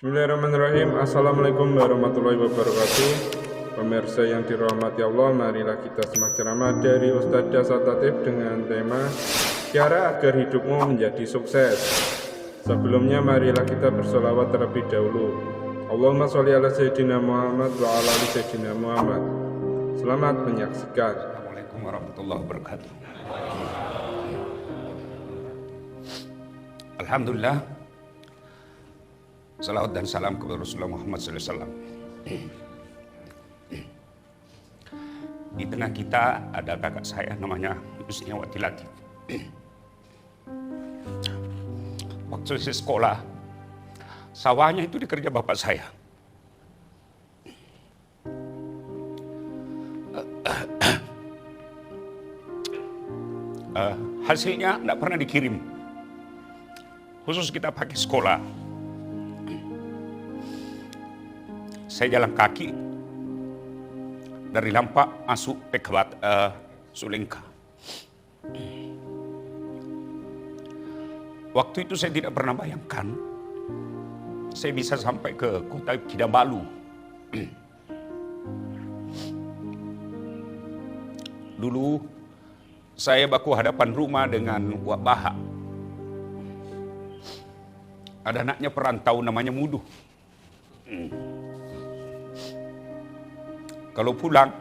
Bismillahirrahmanirrahim. Assalamualaikum warahmatullahi wabarakatuh. Pemirsa yang dirahmati Allah, marilah kita simak ceramah dari Ustadz Dasar Tatif dengan tema cara agar hidupmu menjadi sukses. Sebelumnya marilah kita bersolawat terlebih dahulu. Allahumma sholli ala Sayyidina Muhammad wa ala ali Sayyidina Muhammad. Selamat menyaksikan. Assalamualaikum warahmatullahi wabarakatuh. Alhamdulillah, salawat dan salam kepada Rasulullah Muhammad SAW. Di tengah kita ada kakak saya namanya Yusniawati Latif. Waktu saya sekolah, sawahnya itu dikerja bapak saya. Hasilnya tidak pernah dikirim. Khusus kita pakai sekolah. Saya jalan kaki dari Lampak masuk Pekawat Sulengka. Waktu itu saya tidak pernah bayangkan saya bisa sampai ke kota Kinabalu. Dulu saya baku hadapan rumah dengan Wak Baha. Ada anaknya perantau namanya Muduh. Kalau pulang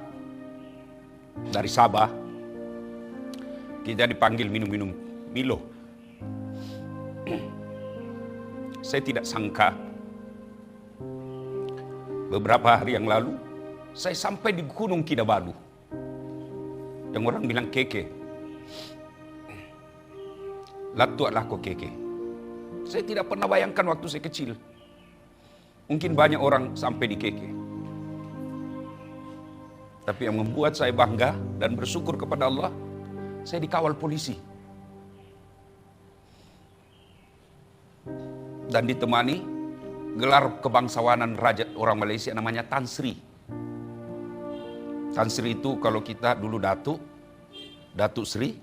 dari Sabah, kita dipanggil minum-minum Milo. Saya tidak sangka beberapa hari yang lalu saya sampai di Gunung Kinabalu yang orang bilang keke. Latu adalah kok keke. Saya tidak pernah bayangkan waktu saya kecil. Mungkin banyak orang sampai di keke. Tapi yang membuat saya bangga dan bersyukur kepada Allah, saya dikawal polisi. Dan ditemani gelar kebangsawanan raja orang Malaysia namanya Tan Sri. Tan Sri itu kalau kita dulu Datuk Sri,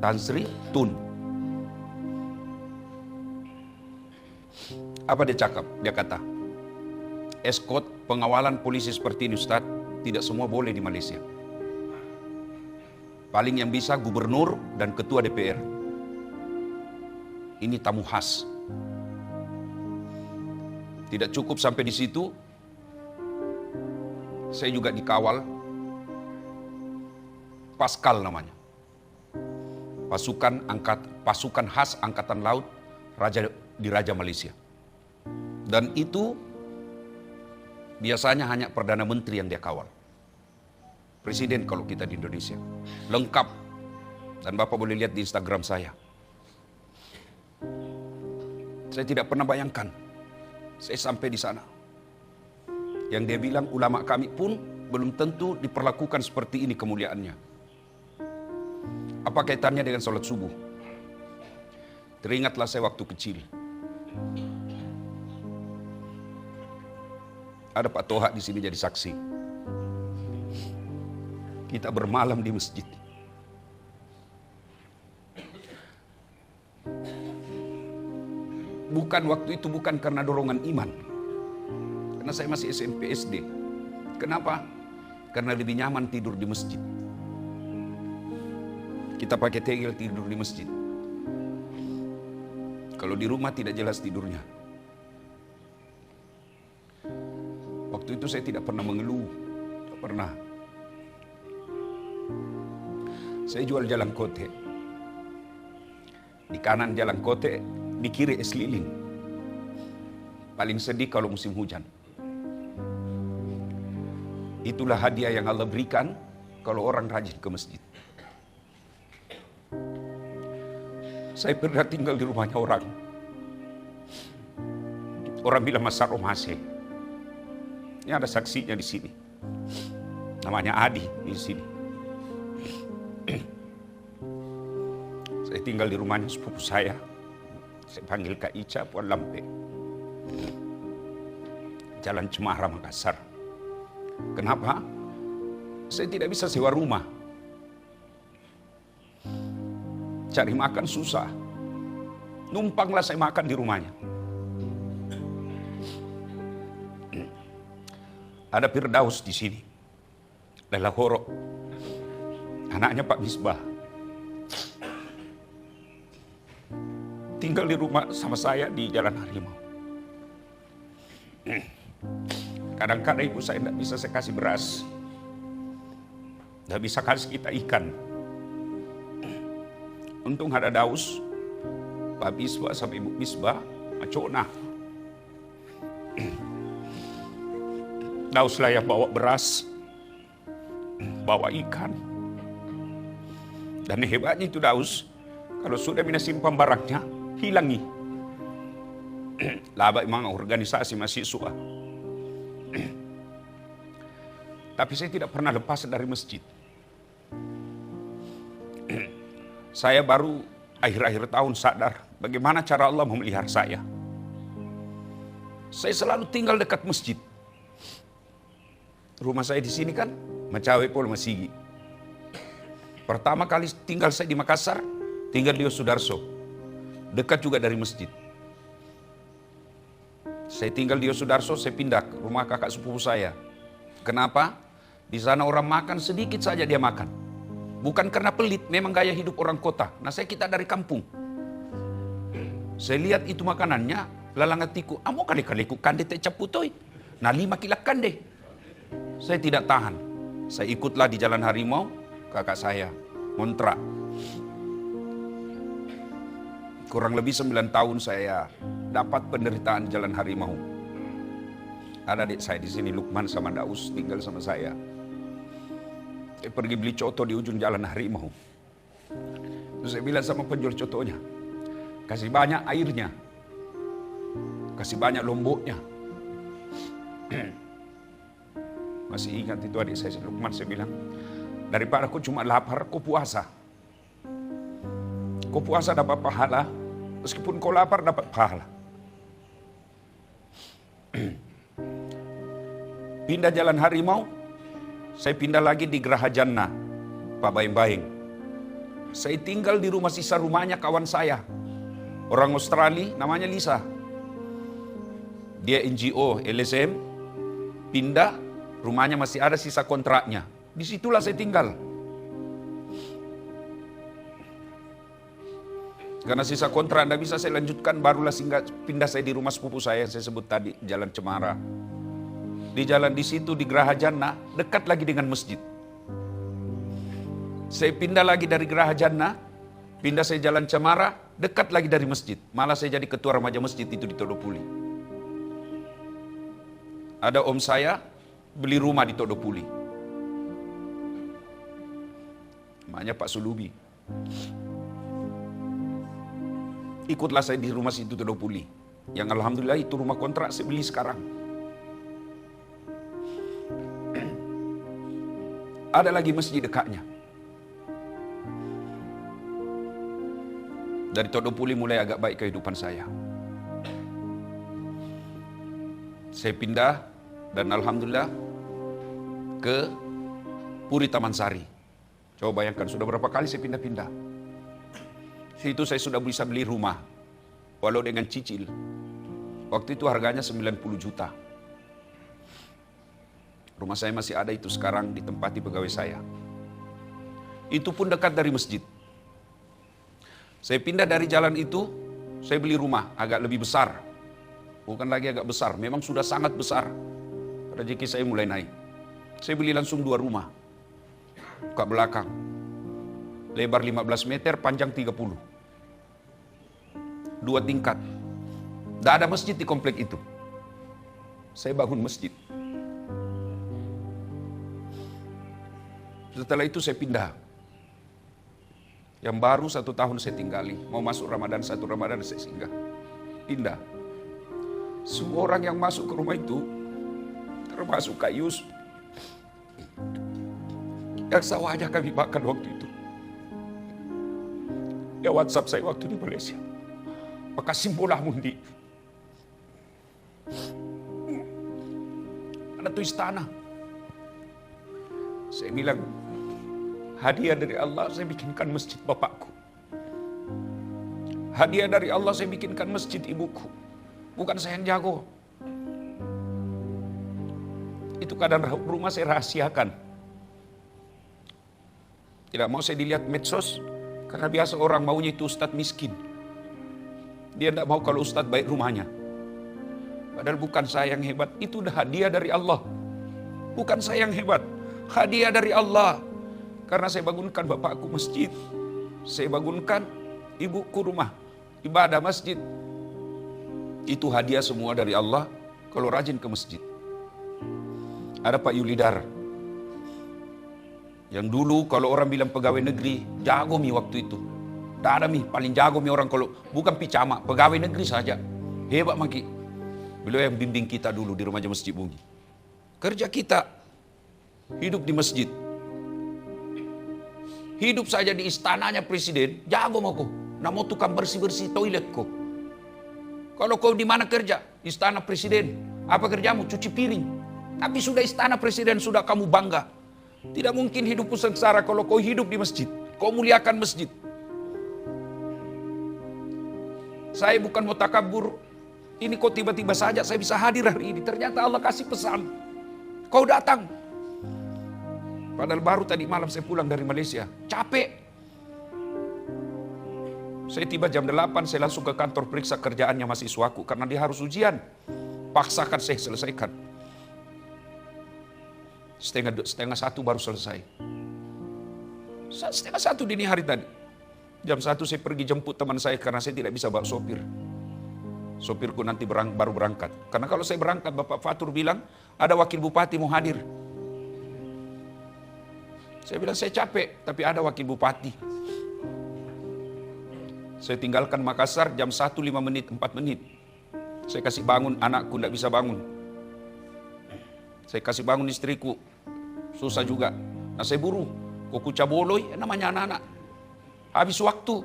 Tan Sri, Tun. Apa dia cakap? Dia kata, escort pengawalan polisi seperti ini Ustaz, tidak semua boleh di Malaysia. Paling yang bisa gubernur dan ketua DPR. Ini tamu khas. Tidak cukup sampai di situ, saya juga dikawal Paskal namanya. Pasukan khas Angkatan Laut di Raja Malaysia. Dan itu biasanya hanya Perdana Menteri yang dia kawal. Presiden kalau kita di Indonesia. Lengkap. Dan Bapak boleh lihat di Instagram saya. Saya tidak pernah bayangkan. Saya sampai di sana. Yang dia bilang ulama kami pun belum tentu diperlakukan seperti ini kemuliaannya. Apa kaitannya dengan sholat subuh? Teringatlah saya waktu kecil. Ada Pak Toha di sini jadi saksi. Kita bermalam di masjid. Waktu itu bukan karena dorongan iman. Karena saya masih SMP SD. Kenapa? Karena lebih nyaman tidur di masjid. Kita pakai tegel tidur di masjid. Kalau di rumah tidak jelas tidurnya. Waktu itu saya tidak pernah mengeluh. Tidak pernah. Saya jual jalan kote. Di kanan jalan kote, di kiri es lilin. Paling sedih kalau musim hujan. Itulah hadiah yang Allah berikan kalau orang rajin ke masjid. Saya pernah tinggal di rumahnya orang. Orang bilang Mas Saromase. Ini ada saksinya di sini. Namanya Adi di sini. Saya tinggal di rumahnya sepupu saya. Saya panggil Kak Ica Puan Lampe. Jalan Cemara, Makassar. Kenapa? Saya tidak bisa sewa rumah. Cari makan susah. Numpanglah saya makan di rumahnya. Ada Firdaus di sini. Lelah Horo. Anaknya Pak Misbah. Tinggal di rumah sama saya di Jalan Harimau. Kadang-kadang ibu saya tidak bisa saya kasih beras. Tidak bisa kasih kita ikan. Untung ada Daus, Pak Misbah sama Ibu Misbah, Macona. Daus lah yang bawa beras, bawa ikan. Dan hebatnya itu Daus, kalau sudah mina simpan barangnya, hilangi. Laba memang organisasi mahasiswa. Tapi saya tidak pernah lepas dari masjid. Saya baru akhir-akhir tahun sadar bagaimana cara Allah memelihara saya. Saya selalu tinggal dekat masjid. Rumah saya di sini kan, Macawe Pol Masigi. Pertama kali tinggal saya di Makassar, tinggal di Yosudarso. Dekat juga dari masjid. Saya tinggal di Yosudarso, saya pindah ke rumah kakak sepupu saya. Kenapa? Di sana orang makan sedikit saja dia makan. Bukan karena pelit, memang gaya hidup orang kota. Nah kita dari kampung. Saya lihat itu makanannya, lalangatiku, amo kali-kali ku kande te caputoi. Nah 5 kilak kande. Saya tidak tahan. Saya ikutlah di Jalan Harimau, kakak saya, ngontrak. Kurang lebih 9 tahun saya dapat penderitaan di Jalan Harimau. Ada adik saya di sini, Lukman sama Daus, tinggal sama saya. Saya pergi beli coto di ujung Jalan Harimau. Terus saya bilang sama penjual cotonya, kasih banyak airnya, kasih banyak lomboknya. Masih ingat itu adik saya, Lukman, saya bilang, daripada kau cuma lapar, kau puasa. Kau puasa dapat pahala, meskipun kau lapar dapat pahala. Pindah Jalan Harimau, saya pindah lagi di Geraha Jannah, Pak Baing-Baing. Saya tinggal di rumah sisa rumahnya kawan saya, orang Australia, namanya Lisa. Dia NGO, LSM, pindah, rumahnya masih ada sisa kontraknya. Disitulah saya tinggal. Karena sisa kontrak tidak bisa saya lanjutkan, barulah singgah pindah saya di rumah sepupu saya yang saya sebut tadi, Jalan Cemara. Di jalan di situ di Geraha Jannah, dekat lagi dengan masjid. Saya pindah lagi dari Geraha Jannah, pindah saya Jalan Cemara, dekat lagi dari masjid. Malah saya jadi ketua remaja masjid itu di Todopuli. Ada om saya beli rumah di Todopuli. Namanya Pak Sulubi. Ikutlah saya di rumah situ Todopuli. Yang alhamdulillah itu rumah kontrak saya beli sekarang. Ada lagi masjid dekatnya. Dari Todopuli mulai agak baik kehidupan saya. Saya pindah dan alhamdulillah ke Puri Taman Sari. Coba bayangkan sudah berapa kali saya pindah-pindah. Situ saya sudah bisa beli rumah. Walau dengan cicil. Waktu itu harganya 90 juta. Rumah saya masih ada itu sekarang ditempati pegawai saya. Itu pun dekat dari masjid. Saya pindah dari jalan itu, saya beli rumah agak lebih besar. Bukan lagi agak besar, memang sudah sangat besar. Rezeki saya mulai naik. Saya beli langsung 2 rumah. Ke belakang. Lebar 15 meter, panjang 30. 2 tingkat. Tidak ada masjid di komplek itu. Saya bangun masjid. Setelah itu saya pindah. Yang baru 1 tahun saya tinggali. Mau masuk Ramadan, 1 Ramadan saya singgah. Pindah. Semua orang yang masuk ke rumah itu, termasuk Kak Yus, yang sawahnya kami makan waktu itu. Ya WhatsApp saya waktu di Malaysia. Makasih bola mundi. Ada tuh istana. Saya bilang, hadiah dari Allah saya bikinkan masjid bapakku. Hadiah dari Allah saya bikinkan masjid ibuku. Bukan saya yang jago. Itu keadaan rumah saya rahasiakan. Tidak mau saya dilihat medsos, karena biasa orang maunya itu ustadz miskin. Dia tidak mau kalau ustadz baik rumahnya. Padahal bukan saya yang hebat, itu udah hadiah dari Allah. Bukan saya yang hebat, hadiah dari Allah. Karena saya bangunkan bapakku masjid, saya bangunkan ibuku rumah ibadah masjid. Itu hadiah semua dari Allah kalau rajin ke masjid. Ada Pak Yulidar, yang dulu kalau orang bilang pegawai negeri, jago mi waktu itu. Tidak ada mi, paling jago mi orang kalau bukan picama, pegawai negeri saja. Hebat maki. Beliau yang bimbing kita dulu di remaja Masjid Bungi. Kerja kita, hidup di masjid. Hidup saja di istananya presiden, jago mau kau. Nak mau tukang bersih-bersih toilet kau. Kalau kau di mana kerja? Istana presiden. Apa kerjamu? Cuci piring. Tapi sudah istana presiden, sudah kamu bangga. Tidak mungkin hidupku sengsara kalau kau hidup di masjid. Kau muliakan masjid. Saya bukan mau takabur. Ini kok tiba-tiba saja saya bisa hadir hari ini. Ternyata Allah kasih pesan. Kau datang. Padahal baru tadi malam saya pulang dari Malaysia. Capek. Saya tiba jam 8, saya langsung ke kantor periksa kerjaannya mahasiswaku. Karena dia harus ujian. Paksakan saya selesaikan. Setengah 1 baru selesai. Setengah 1 dini hari tadi. Jam 1 saya pergi jemput teman saya karena saya tidak bisa bawa sopir. Sopirku nanti baru berangkat. Karena kalau saya berangkat, Bapak Fatur bilang, ada wakil bupati mau hadir. Saya bilang, saya capek, tapi ada wakil bupati. Saya tinggalkan Makassar jam 1, 5 menit, 4 menit. Saya kasih bangun anakku, tidak bisa bangun. Saya kasih bangun istriku, susah juga. Nah saya buru, kok caboloy, namanya anak-anak. Habis waktu,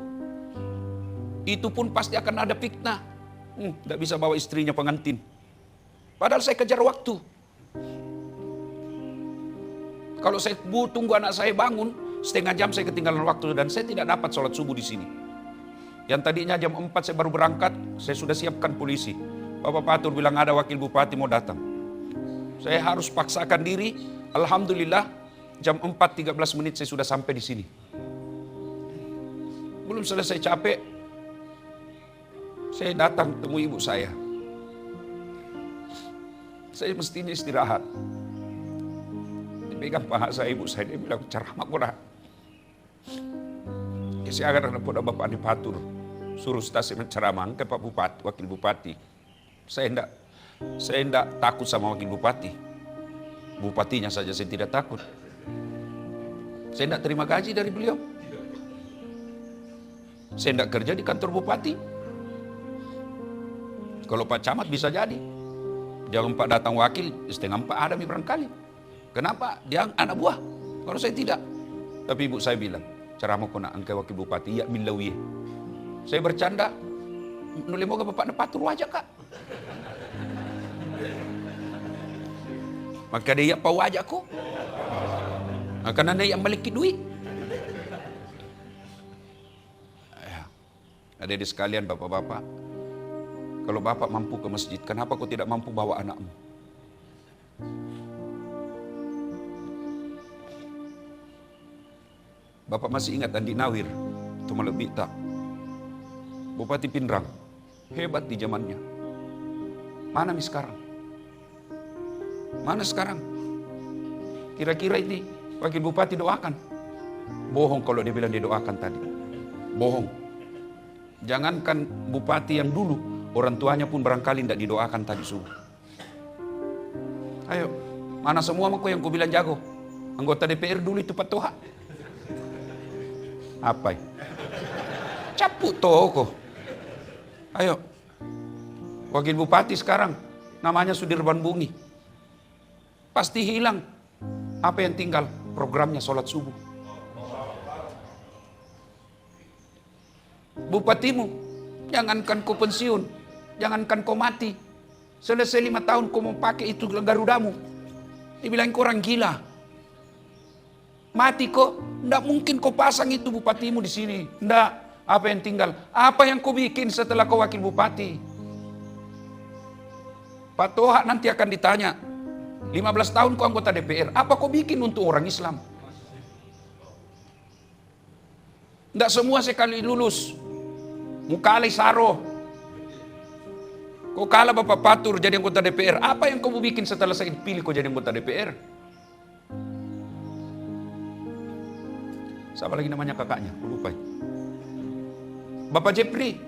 itu pun pasti akan ada fitnah. Tidak bisa bawa istrinya pengantin. Padahal saya kejar waktu. Kalau saya tunggu anak saya bangun, setengah jam saya ketinggalan waktu dan saya tidak dapat sholat subuh di sini. Yang tadinya jam 4 saya baru berangkat, saya sudah siapkan polisi. Bapak Patur bilang ada wakil bupati mau datang. Saya harus paksakan diri. Alhamdulillah jam 4.13 menit saya sudah sampai di sini. Belum selesai capek, saya datang temu ibu saya. Saya mestinya istirahat. Dipegang paha saya ibu saya, dia bilang ceramah kurang. Saya akan ada Bapak di Patur suruh stasi menceramah ke Pak Bupati, wakil bupati. Saya enggak takut sama wakil bupati. Bupatinya saja saya tidak takut. Saya enggak terima gaji dari beliau. Saya enggak kerja di kantor bupati. Kalau Pak Camat bisa jadi. Jam 4 datang wakil, setengah 4 ada mi barangkali. Kenapa? Dia anak buah. Kalau saya tidak. Tapi ibu saya bilang, ceramah kau nak angkai wakil bupati, ya milawi. Saya bercanda, nulis moga Bapak Patur wajah kak. Maka dia pau wajahku. Karena dia yang maliki duit. Adik-adik sekalian, bapak-bapak, kalau bapak mampu ke masjid, kenapa kau tidak mampu bawa anakmu? Bapak masih ingat Andi Nawir, itu lebih tak. Bupati Pindrang, hebat di zamannya. Mana nih sekarang? Mana sekarang? Kira-kira ini wakil bupati doakan. Bohong kalau dia bilang dia doakan tadi. Bohong. Jangankan bupati yang dulu, orang tuanya pun barangkali tidak didoakan tadi subuh. Ayo, mana semua mako yang kau bilang jago? Anggota DPR dulu itu Pak Toha. Apa ya? Caput toko. Ayo, wakil bupati sekarang namanya Sudirman Bungi. Pasti hilang. Apa yang tinggal? Programnya sholat subuh. Bupatimu, jangankan kau pensiun, jangankan kau mati. Selesai 5 tahun kau mau pakai itu garudamu. Dibilang kau orang gila. Mati kok, tidak mungkin kau pasang itu bupatimu di sini. Tidak. Apa yang tinggal? Apa yang kau bikin setelah kau wakil bupati? Pak Toha nanti akan ditanya. 15 tahun kau anggota DPR. Apa kau bikin untuk orang Islam? Tidak semua sekali lulus. Mukalai saro. Kau kalah Bapak Patur jadi anggota DPR. Apa yang kamu bikin setelah saya pilih kau jadi anggota DPR? Siapa lagi namanya kakaknya? Aku lupa. Bapak Jepri.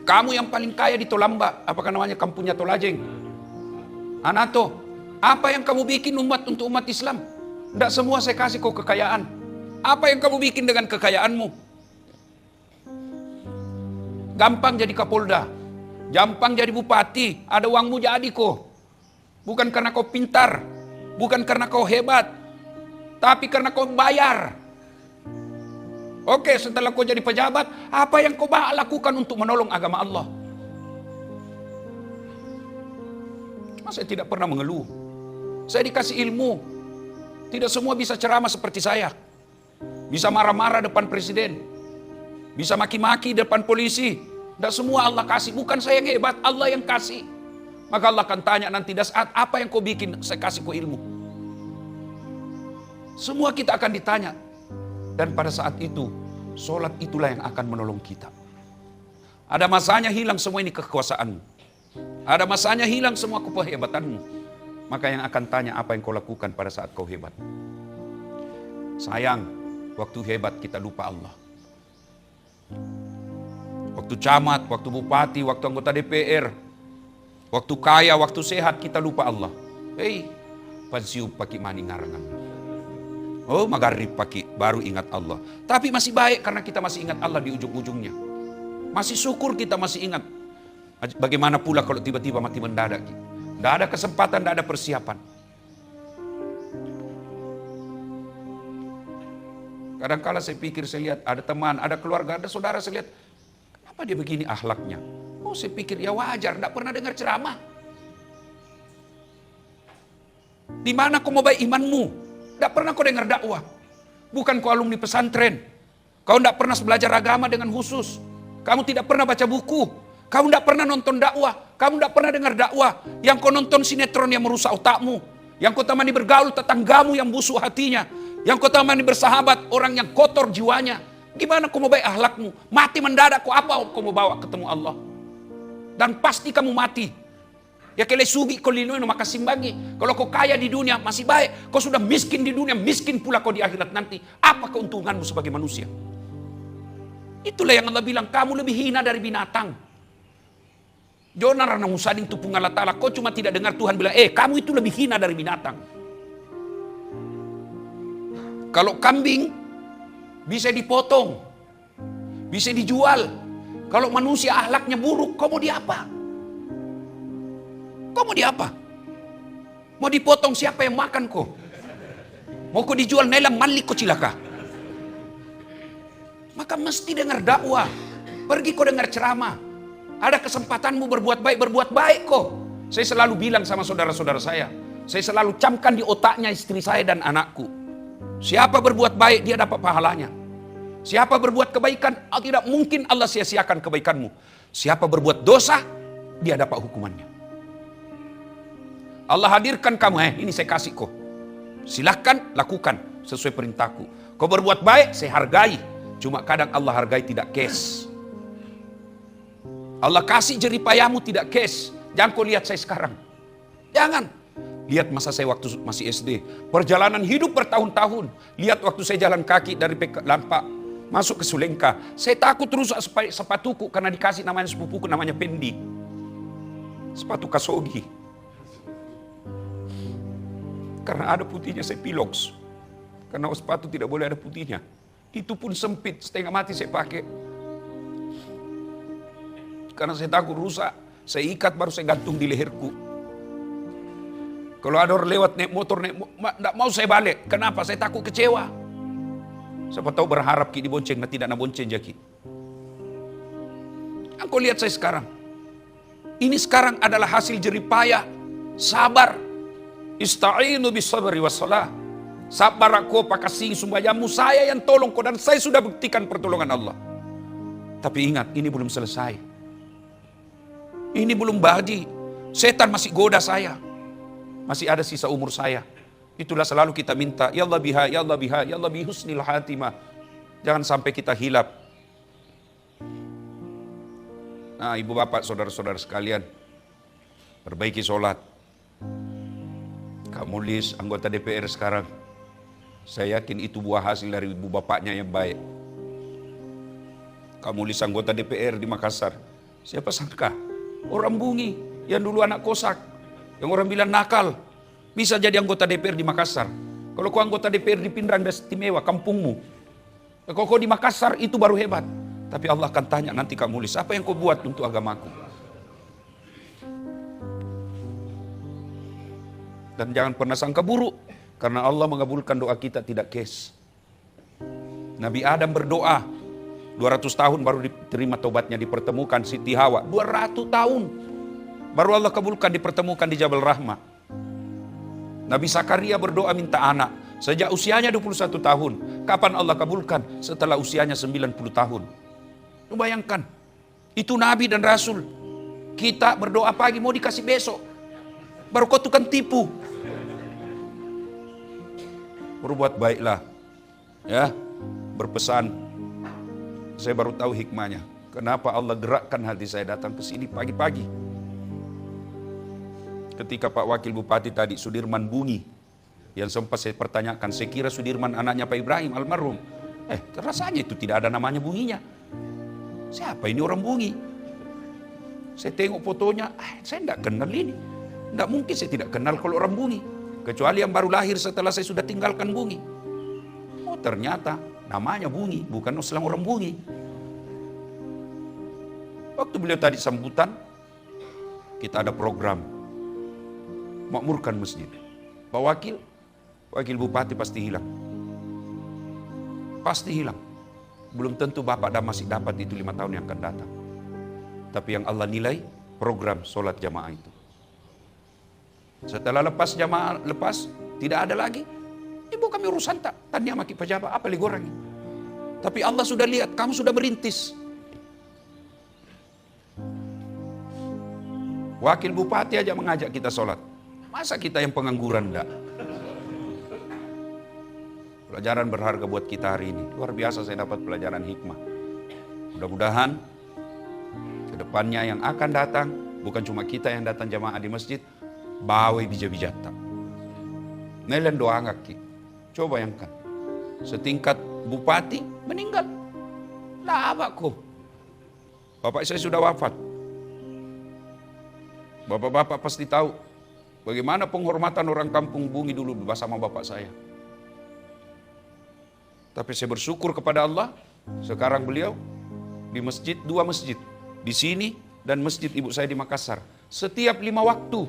Kamu yang paling kaya di Tolamba. Apakah namanya kampungnya Tolajeng? Anato. Apa yang kamu bikin untuk umat Islam? Tidak semua saya kasih kau kekayaan. Apa yang kamu bikin dengan kekayaanmu? Gampang jadi Kapolda. Gampang jadi bupati. Ada uangmu jadi kok. Bukan karena kau pintar. Bukan karena kau hebat. Tapi karena kau bayar. Oke, setelah kau jadi pejabat, apa yang kau lakukan untuk menolong agama Allah? Cuma saya tidak pernah mengeluh. Saya dikasih ilmu. Tidak semua bisa ceramah seperti saya. Bisa marah-marah depan presiden. Bisa maki-maki depan polisi. Tidak semua Allah kasih. Bukan saya yang hebat, Allah yang kasih. Maka Allah akan tanya nanti, saat apa yang kau bikin, saya kasih kau ilmu. Semua kita akan ditanya. Dan pada saat itu, solat itulah yang akan menolong kita. Ada masanya hilang semua ini kekuasaanmu. Ada masanya hilang semua kehebatanmu. Maka yang akan tanya apa yang kau lakukan pada saat kau hebat. Sayang, waktu hebat kita lupa Allah. Waktu camat, waktu bupati, waktu anggota DPR, waktu kaya, waktu sehat kita lupa Allah. Hei, pansiu paki mani ngarangan. Oh, magharib pagi baru ingat Allah. Tapi masih baik karena kita masih ingat Allah di ujung-ujungnya. Masih syukur kita masih ingat. Bagaimana pula kalau tiba-tiba mati mendadak? Tidak ada kesempatan, tidak ada persiapan. Kadang-kala saya pikir, saya lihat ada teman, ada keluarga, ada saudara, saya lihat, kenapa dia begini akhlaknya? Oh, saya pikir ya wajar, tidak pernah dengar ceramah. Di mana kau mau baik imanmu? Tidak pernah kau dengar dakwah. Bukan kau alumni pesantren. Kau tidak pernah belajar agama dengan khusus. Kamu tidak pernah baca buku. Kamu tidak pernah nonton dakwah. Kamu tidak pernah dengar dakwah. Yang kau nonton sinetron yang merusak otakmu. Yang kau temani bergaul tetanggamu yang busuk hatinya. Yang kau temani bersahabat orang yang kotor jiwanya. Gimana kau mau baik akhlakmu? Mati mendadak kau apa kau mau bawa ketemu Allah? Dan pasti kamu mati. Ya kele sugi kau lino maka simbangi. Kalau kau kaya di dunia masih baik. Kau sudah miskin di dunia, miskin pula kau di akhirat nanti. Apa keuntunganmu sebagai manusia? Itulah yang Allah bilang, kamu lebih hina dari binatang. Jonar na musading tupung Allah Ta'ala. Kau cuma tidak dengar Tuhan bilang, kamu itu lebih hina dari binatang. Kalau kambing bisa dipotong, bisa dijual. Kalau manusia akhlaknya buruk, kau mau diapa? Kau mau diapa? Mau dipotong siapa yang makan kau? Mau kau dijual nelang malik kau cilaka? Maka mesti dengar dakwah. Pergi kau dengar ceramah. Ada kesempatanmu berbuat baik kau. Saya selalu bilang sama saudara-saudara saya selalu camkan di otaknya istri saya dan anakku. Siapa berbuat baik dia dapat pahalanya. Siapa berbuat kebaikan, tidak mungkin Allah sia-siakan kebaikanmu. Siapa berbuat dosa, dia dapat hukumannya. Allah hadirkan kamu, ini saya kasih kau. Silahkan lakukan sesuai perintahku. Kau berbuat baik, saya hargai. Cuma kadang Allah hargai tidak cash. Allah kasih jeripayamu tidak cash. Jangan kau lihat saya sekarang. Jangan. Lihat masa saya waktu masih SD. Perjalanan hidup bertahun-tahun. Lihat waktu saya jalan kaki dari Lampak masuk ke Sulengka. Saya takut rusak sepatuku karena dikasih namanya sepupuku namanya Pendi. Sepatu Kasogi. Karena ada putihnya saya piloks. Karena sepatu tidak boleh ada putihnya. Itu pun sempit, setengah mati saya pakai. Karena saya takut rusak. Saya ikat baru saya gantung di leherku. Kalau ada orang lewat naik motor, tidak mau saya balik. Kenapa? Saya takut kecewa. Siapa tahu berharap ki dibonceng, tidak nak bonceng jaki. Engkau lihat saya sekarang. Ini sekarang adalah hasil jeripayah, sabar. Ista'inu bisabri wassalah. Sabar aku pakasing sumbayamu, saya yang tolong kau dan saya sudah buktikan pertolongan Allah. Tapi ingat, ini belum selesai. Ini belum badi. Setan masih goda saya. Masih ada sisa umur saya. Itulah selalu kita minta, ya Allah biha, ya Allah biha, ya Allah bihusnil hatimah. Jangan sampai kita hilap. Nah, ibu bapak, saudara-saudara sekalian, perbaiki sholat. Kak Mulis, anggota DPR sekarang, saya yakin itu buah hasil dari ibu bapaknya yang baik. Kak Mulis, anggota DPR di Makassar, siapa sangka orang Bungi yang dulu anak kosak, yang orang bilang nakal, bisa jadi anggota DPR di Makassar. Kalau kau anggota DPR di Pindrang dan istimewa, kampungmu. Kalau kau di Makassar, itu baru hebat. Tapi Allah akan tanya nanti Kak Mulis, apa yang kau buat untuk agamaku? Dan jangan pernah sangka buruk, karena Allah mengabulkan doa kita tidak kes. Nabi Adam berdoa, 200 tahun baru diterima tobatnya, dipertemukan Siti Hawa. 200 tahun baru Allah kabulkan, dipertemukan di Jabal Rahmah. Nabi Zakaria berdoa minta anak sejak usianya 21 tahun. Kapan Allah kabulkan? Setelah usianya 90 tahun. Lu bayangkan, itu Nabi dan Rasul. Kita berdoa pagi mau dikasih besok, baru kau tukang tipu. Berbuat baiklah, ya, berpesan. Saya baru tahu hikmahnya. Kenapa Allah gerakkan hati saya datang ke sini pagi-pagi. Ketika Pak Wakil Bupati tadi, Sudirman Bungi, yang sempat saya pertanyakan, saya kira Sudirman anaknya Pak Ibrahim almarhum. Rasanya itu tidak ada namanya Bunginya. Siapa ini orang Bungi? Saya tengok fotonya, saya tidak kenal ini. Tidak mungkin saya tidak kenal kalau orang Bungi. Kecuali yang baru lahir setelah saya sudah tinggalkan Bungi. Oh ternyata namanya Bungi, bukan selang orang Bungi. Waktu beliau tadi sambutan, kita ada program makmurkan masjid. Pak Wakil Bupati pasti hilang. Pasti hilang. Belum tentu Bapak masih dapat itu 5 tahun yang akan datang. Tapi yang Allah nilai, program sholat jamaah itu. Setelah lepas, tidak ada lagi. Ibu kami urusan tak, tanya maki pejabat, apa lagi orang ini. Tapi Allah sudah lihat, kamu sudah merintis. Wakil Bupati aja mengajak kita sholat. Masa kita yang pengangguran enggak? Pelajaran berharga buat kita hari ini. Luar biasa saya dapat pelajaran hikmah. Mudah-mudahan kedepannya yang akan datang, bukan cuma kita yang datang jamaah di masjid, bawa bija-bija tak. Nelen doa ngaki. Coba bayangkan, setingkat bupati meninggal. Lah abakku. Bapak saya sudah wafat. Bapak-bapak pasti tahu bagaimana penghormatan orang kampung Bungi dulu bersama bapak saya. Tapi saya bersyukur kepada Allah, sekarang beliau di masjid, 2 masjid. Di sini dan masjid ibu saya di Makassar. Setiap 5 waktu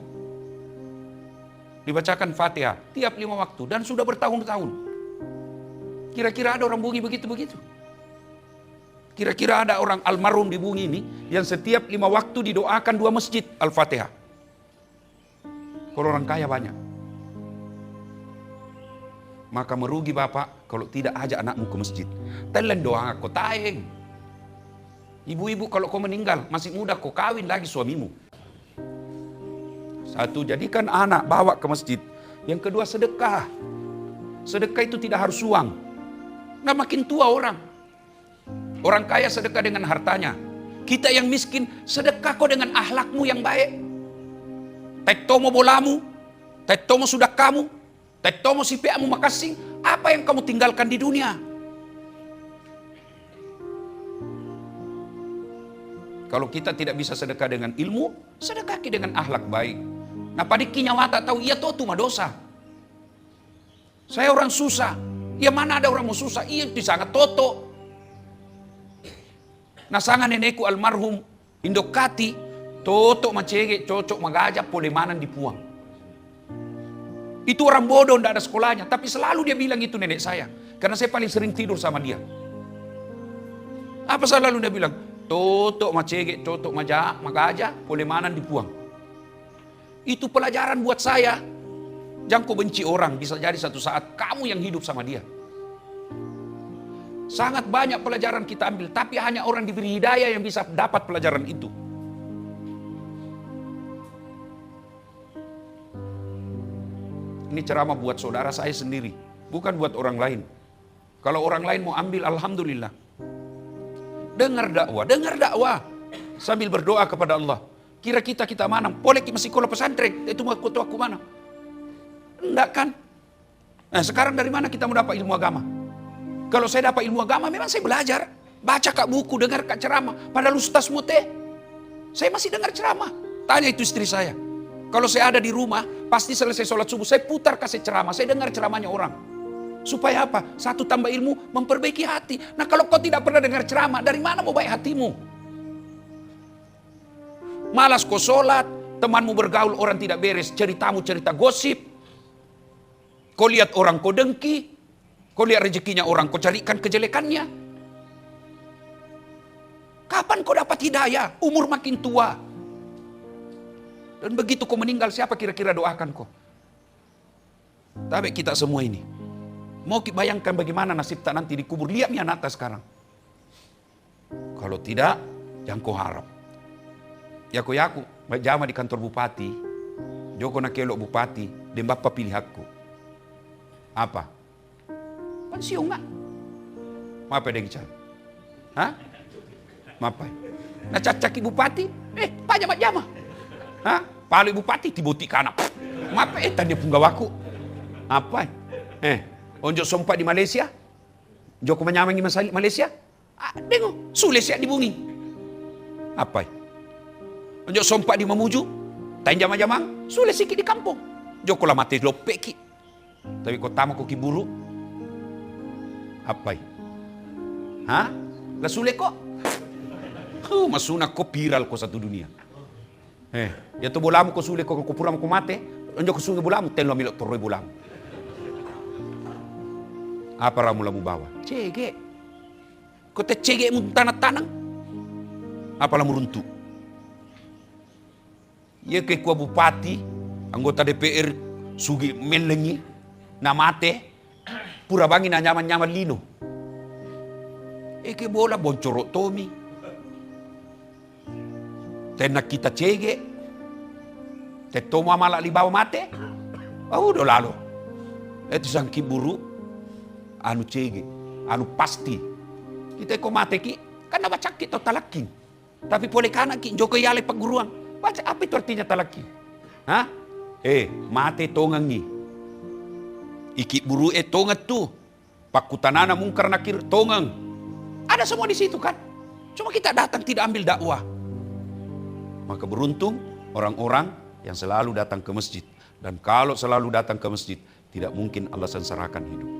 dibacakan Fatihah, tiap 5 waktu. Dan sudah bertahun-tahun. Kira-kira ada orang Bungi begitu-begitu? Kira-kira ada orang almarhum di Bungi ini yang setiap 5 waktu didoakan 2 masjid Al-Fatihah? Kalau orang kaya banyak. Maka merugi bapak kalau tidak ajak anakmu ke masjid. Telan doa kau taeng. Ibu-ibu kalau kau meninggal masih muda kau kawin lagi suamimu. Satu, jadikan anak bawa ke masjid. Yang kedua, sedekah. Sedekah itu tidak harus uang. Nggak makin tua orang. Orang kaya sedekah dengan hartanya. Kita yang miskin sedekah kau dengan akhlakmu yang baik. Tektomo bolamu, tektomo sudah kamu. Tektomo sipiamu makasih, apa yang kamu tinggalkan di dunia? Kalau kita tidak bisa sedekah dengan ilmu, sedekah dengan akhlak baik. Nah padikinya wata tahu, iya toh cuma dosa. Saya orang susah, ya mana ada orang mau susah, iya itu sangat toto. Nah sangat nenekku almarhum Indokati, toto macege, cocok magajak, polemanan dipuang. Itu orang bodoh, tidak ada sekolahnya. Tapi selalu dia bilang itu nenek saya. Karena saya paling sering tidur sama dia. Apa selalu dia bilang? Totok macege, totok magaja, polemanan dipuang. Itu pelajaran buat saya. Jangan kau benci orang, bisa jadi satu saat kamu yang hidup sama dia. Sangat banyak pelajaran kita ambil, tapi hanya orang diberi hidayah yang bisa dapat pelajaran itu. Ini ceramah buat saudara saya sendiri, bukan buat orang lain. Kalau orang lain mau ambil, alhamdulillah. Dengar dakwah sambil berdoa kepada Allah. Kira kita mana? Boleh masih sekolah pesantren, itu mau ketua aku mana? Enggak kan? Nah sekarang dari mana kita mau dapat ilmu agama? Kalau saya dapat ilmu agama, memang saya belajar. Baca kak buku, dengar kak ceramah. Padahal ustaz mute, saya masih dengar ceramah. Tanya itu istri saya. Kalau saya ada di rumah, pasti selesai sholat subuh, saya putar kasih ceramah. Saya dengar ceramahnya orang. Supaya apa? Satu, tambah ilmu, memperbaiki hati. Nah kalau kau tidak pernah dengar ceramah, dari mana mau baik hatimu? Malas kau sholat, temanmu bergaul orang tidak beres, ceritamu cerita gosip. Kau lihat orang kau dengki, kau lihat rezekinya orang kau carikan kejelekannya. Kapan kau dapat hidayah? Umur makin tua. Dan begitu kau meninggal, siapa kira-kira doakan kau? Tapi kita semua ini, mau bayangkan bagaimana nasib tak nanti dikubur. Lihat nih anak sekarang. Kalau tidak, jangan kau harap. Ya aku, jama di kantor bupati, Joko nak kelok bupati, dan bapak pilih aku. Apa? Pensiun nggak? Apa dia bicara? Hah? Apa? Nah cacaki bupati, pajak jama. Hah? Paling bupati tibuti kanak. Apa tanya punggawaku? Apa? Onjok sompak di Malaysia? Joko menyamangi Malaysia? Dengo, sulit siap dibungi. Apa? Onjok sompak di Mamuju? Tanya jamang-jamang? Sulit sikit di kampung. Joko lah mati lopek ki. Tapi kau tamu kau kiburu? Apa? Hah? Lah sulit kok? Masuna kau viral kau satu dunia. Ya tu bolamu kau sulit kau puram kau mate. Onjok kau sungai bolamu telo milok toroi bolamu. Apa ramu lamu bawa? Cege. Kau te cege mu tanah-tanang. Apa lamu runtuh? Ya ke kuah bupati, anggota DPR sugi melengi, namate, pura bangi na nyaman-nyaman lino. Ke bola boncorok Tommy. Tenak kita cege. Te tomo malak li bawa mate. Udah lalu. Itu sang kiburu. Anu cege. Anu pasti. Kita ko mate ki. Kan na bacak kita talakin. Tapi boleh kanak ki. Joko yale paguruan. Baca apa itu artinya talakin? Hah? Mate tongangi. Iki buru tongat tu. Pakutanana mungkar nakir tongang. Ada semua di situ kan? Cuma kita datang tidak ambil dakwah. Maka beruntung orang-orang yang selalu datang ke masjid. Dan kalau selalu datang ke masjid, tidak mungkin Allah sengsarakan hidup.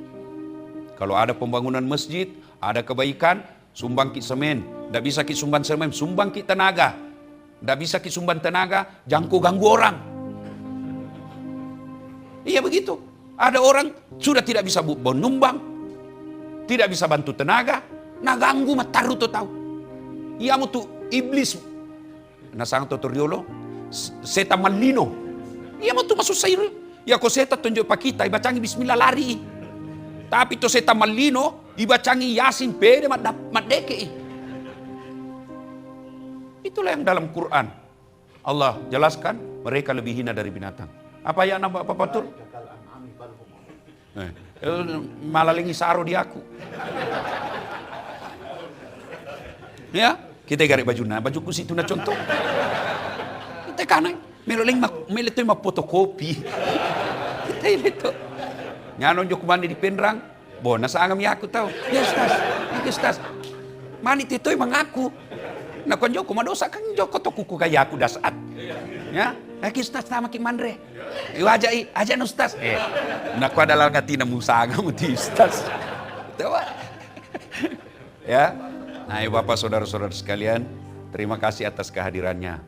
Kalau ada pembangunan masjid, ada kebaikan, sumbang ki semen. Tidak bisa ki sumbang semen, sumbang ki tenaga. Tidak bisa ki sumbang tenaga, jangan kau ganggu orang. Iya begitu. Ada orang sudah tidak bisa menumbang, tidak bisa bantu tenaga, nah ganggu mataru tu tahu. Ia mutu iblis. Nasang tutoriolo, setan malino. Ia mutu masuk sayur. Ya ko setan tunjuk pak kita, ibacangi bismillah lari. Tapi to setan malino, ibacangi yasin pede madeke. Itulah yang dalam Quran Allah jelaskan mereka lebih hina dari binatang. Apa ya nama Bapak Patur? Malah lengi saro di aku. Ya, kita garik bajuku situ na contoh. Kita kanang melo tu mah fotokopi. Kita itu. Nyanon jok mandi di penrang, bona sa angam ya aku tahu. Ya Ustaz. Mani titoy mengaku. Nah kon joko madosa kan joko to kuku kaya aku dasat. Ya, lagi Ustaz nama ki mandre. Wajai aja Ustaz. Nah ko adalah ngati na musa angam ti Ustaz. Tahu? Ya. Nah, Bapak saudara-saudara sekalian, terima kasih atas kehadirannya.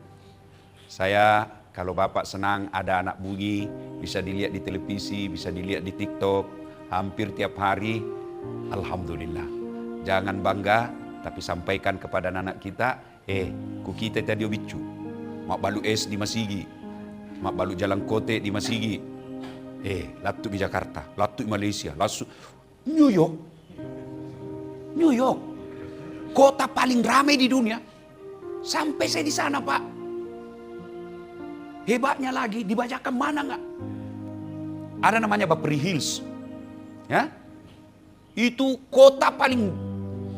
Saya kalau Bapak senang ada anak bunyi, bisa dilihat di televisi, bisa dilihat di TikTok, hampir tiap hari. Alhamdulillah. Jangan bangga, tapi sampaikan kepada anak kita, ku kita tadi bicu. Mak balu es di Masigi. Mak balu jalan kote di Masigi. Latu di Jakarta, latu di Malaysia, latu New York. Kota paling ramai di dunia. Sampai saya di sana, Pak. Hebatnya lagi, dibacakan mana enggak? ada namanya Beverly Hills. Ya, itu kota paling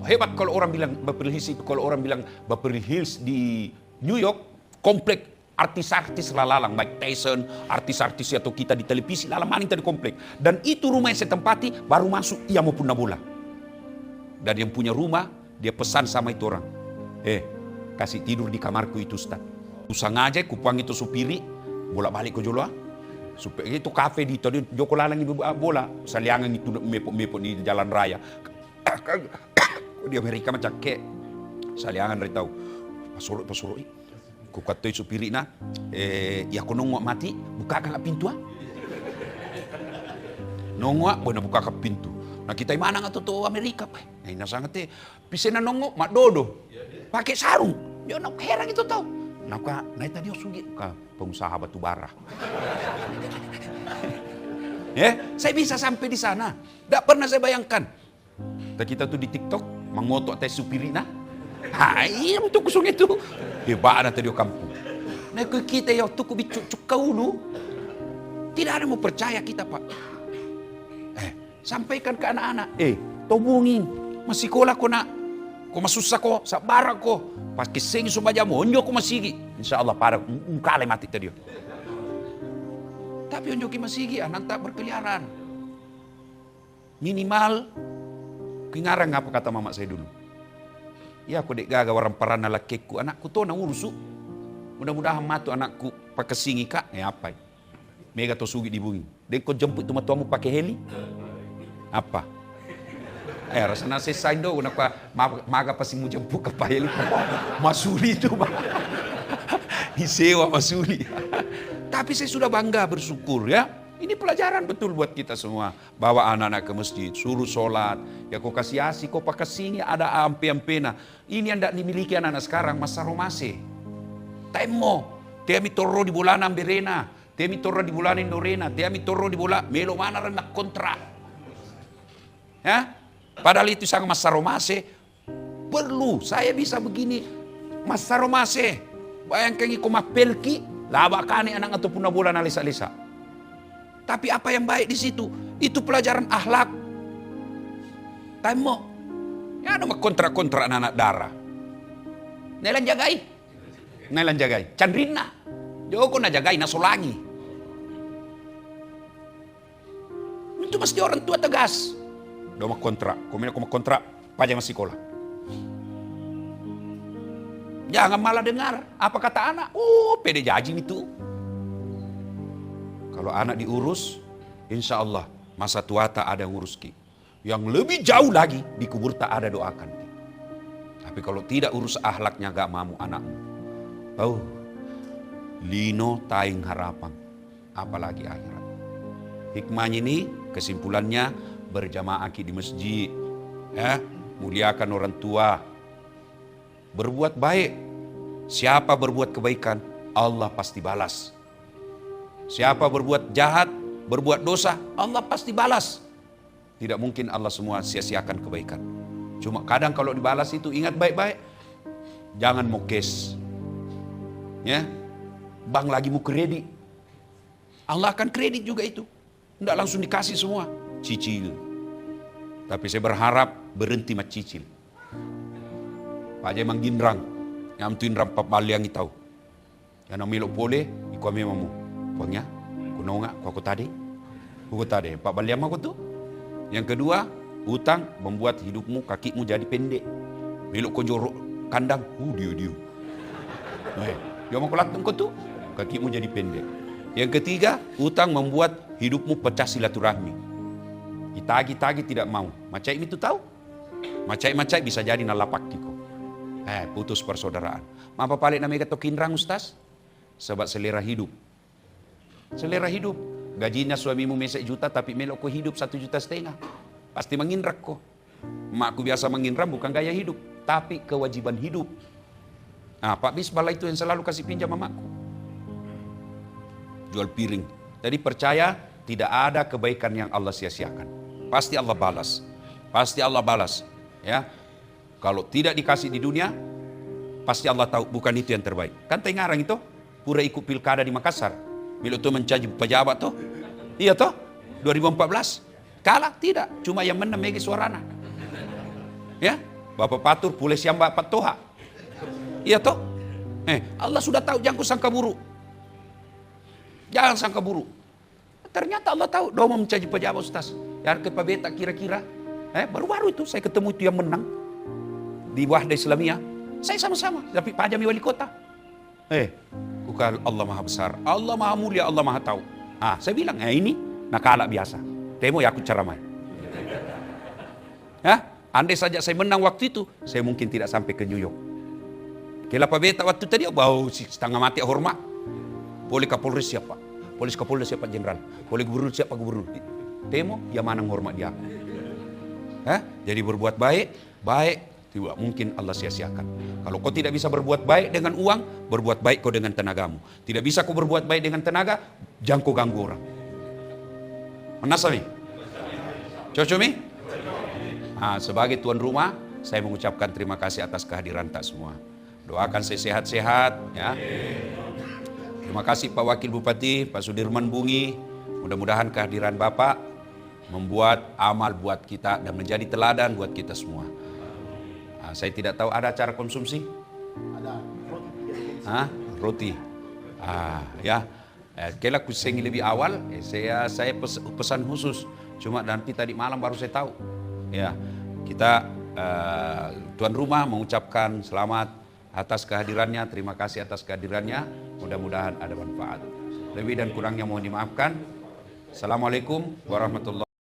hebat kalau orang bilang Beverly Hills itu. Kalau orang bilang Beverly Hills di New York, komplek artis-artis lalalang, Mike Tyson, artis-artis atau kita di televisi lalaman itu di komplek. Dan itu rumah yang saya tempati, baru masuk ia maupun nabola. Dan yang punya rumah, dia pesan sama itu orang, kasih tidur di kamarku itu Ustaz. Sengaja kupang itu supiri, bolak-balik ke Jolo. Supaya itu kafe di Joko Lalang ibu bola, saliangan itu mepok-mepok di jalan raya. Di Amerika macam kayak saliangan dari tahu. Pasoro. Ku kata supiri na, ya aku nongok mati, buka kan pintu nongok, boleh buka ke pintu. Nah kita mana nggak tuh Amerika, pak? Nah ini sangat pisena nongok, mak dodo, pakai sarung, dia nak heran itu tahu. Nah naik tadi sugi, pengusaha batu bara. Saya bisa sampai di sana, tidak pernah saya bayangkan. Kita tuh di TikTok, mengotok tes supirina. Iya untuk kusung itu. Hebat tadi di kampung. Nah kita ya tuh kubicucuk kau nu. Tidak ada mau percaya kita pak. Sampaikan ke anak-anak. Tobungin. Masih sekolah ko nak. Ko masusah ko. Sabar ko. Pas keseng sumbaja mo. Onyo ko masigi. Insya Allah para kale mati tadi. Tapi onyo ki masigi. Anak tak berkeliaran. Minimal. Kingarang apa kata mama saya dulu. Ya aku dek gaga orang parana lakiku. Anakku tuh na urusu. Mudah-mudahan matu anakku pakai singi kak. Apa? Mega to sugi di bumi. Dek kau jemput tu matuamu pakai heli. Apa? Rasanya selesai do. Kenapa maga pasti mau jemput ke heli. Masuli itu. Disewa masuli. Tapi saya sudah bangga bersyukur ya. Ini pelajaran betul buat kita semua. Bawa anak-anak ke masjid, suruh sholat. Ya kau kasih asi, kau pakai sini ada ampe-ampena. Ini yang tidak dimiliki anak-anak sekarang, masa romase. Temo, tiami torro di bulan amberena, tiami torro di bulan indorena, tiami torro di bulan melo mana rendah kontra. Ya, padahal itu sangat masa romase. Perlu, saya bisa begini. Masa romase. Bayangkan kau mapelki, labakane anak ataupun bulan alisa-alisa. Tapi apa yang baik di situ? Itu pelajaran akhlak. Temo. Ya ada kontrak-kontrak anak darah. Nelan jagai. Chandrina. Joko na jagai na solangi. Itu mesti orang tua tegas. Doma kontrak. Kumina kontrak. Pajang masih sekolah. Jangan malah dengar. Apa kata anak? Pede jajing itu. Kalau anak diurus, insya Allah masa tua tak ada ngurus ki. Yang lebih jauh lagi dikubur tak ada doakan. Tapi kalau tidak urus akhlaknya gak mamu anakmu. Lino taing harapan. Apalagi akhirat. Hikmahnya ini kesimpulannya berjamaah ki di masjid. Muliakan orang tua. Berbuat baik. Siapa berbuat kebaikan, Allah pasti balas. Siapa berbuat jahat, berbuat dosa, Allah pasti balas. Tidak mungkin Allah semua sia-siakan kebaikan. Cuma kadang kalau dibalas itu ingat baik-baik. Jangan mau cash. Ya. Bang lagi mau kredit. Allah akan kredit juga itu. Tidak langsung dikasih semua. Cicil. Tapi saya berharap berhenti macicil. Pak Jai manggindrang. Yang tuin rampak baliang itu. Yang namilo pole, ikut memamu. Pokoknya, kunonga, aku tadi. Pak baliam aku tuh. Yang kedua, utang membuat hidupmu, kakimu jadi pendek. Meluk kau jorok kandang, dia. Dia mau kulat kau tuh, kakimu jadi pendek. Yang ketiga, utang membuat hidupmu pecah silaturahmi. Ditagi-tagi tidak mau. Macai itu tahu? Macai bisa jadi nalapak tiko. Putus persaudaraan. Mapa paling namanya tokinrang ustaz? Sebab selera hidup. Selera hidup. Gajinya suamimu mesek juta tapi melok ko hidup 1,5 juta. Pasti mengindrak ko. Makku biasa mengindrak bukan gaya hidup. Tapi kewajiban hidup. Nah Pak Bisbala itu yang selalu kasih pinjam mamaku. Jual piring. Jadi percaya tidak ada kebaikan yang Allah sia-siakan. Pasti Allah balas. Pasti Allah balas. Ya. Kalau tidak dikasih di dunia, pasti Allah tahu bukan itu yang terbaik. Kan tengarang itu. Pura ikut pilkada di Makassar. Bila tu mencari pejabat tu. Iya toh? 2014 kalah tidak, cuma yang menang Megi Suarana. Ya, Bapak Patur boleh siang Bapak Toha. Iya toh? Allah sudah tahu, jangan sangka buruk. Jangan sangka buruk. Ternyata Allah tahu, doa mencaci pejabat Ustaz. Ya ke Pak Beta kira-kira. Baru-baru itu saya ketemu itu yang menang di Wahda Islamiyah. Saya sama-sama, tapi Pak Jami wali kota. Bukan Allah Maha Besar, Allah Maha Mulia, Allah Maha Tahu. Saya bilang, ini nakala biasa. Temo ya aku ceramah. Andai saja saya menang waktu itu, saya mungkin tidak sampai ke New York. Kela Pak Beta waktu tadi, bau setengah mati hormat. Boleh Kapolres siapa? Polis Kapolres siapa Jenderal? Boleh Gubernur siapa Gubernur? Temo, ya mana hormat dia. Jadi berbuat baik, tidak mungkin Allah sia-siakan. Kalau kau tidak bisa berbuat baik dengan uang, berbuat baik kau dengan tenagamu. Tidak bisa kau berbuat baik dengan tenaga, jangan kau ganggu orang. Menasami? Cocok mi? Sebagai tuan rumah, saya mengucapkan terima kasih atas kehadiran tak semua. Doakan saya sehat-sehat, ya. Terima kasih Pak Wakil Bupati, Pak Sudirman Bungi. Mudah-mudahan kehadiran Bapak membuat amal buat kita dan menjadi teladan buat kita semua. Saya tidak tahu ada acara konsumsi? Ada roti. Ya. Kela kusengi lebih awal, saya pesan khusus. Cuma nanti tadi malam baru saya tahu. Ya, kita tuan rumah mengucapkan selamat atas kehadirannya, terima kasih atas kehadirannya. Mudah-mudahan ada manfaat. Lebih dan kurangnya mohon dimaafkan. Assalamualaikum warahmatullahi wabarakatuh.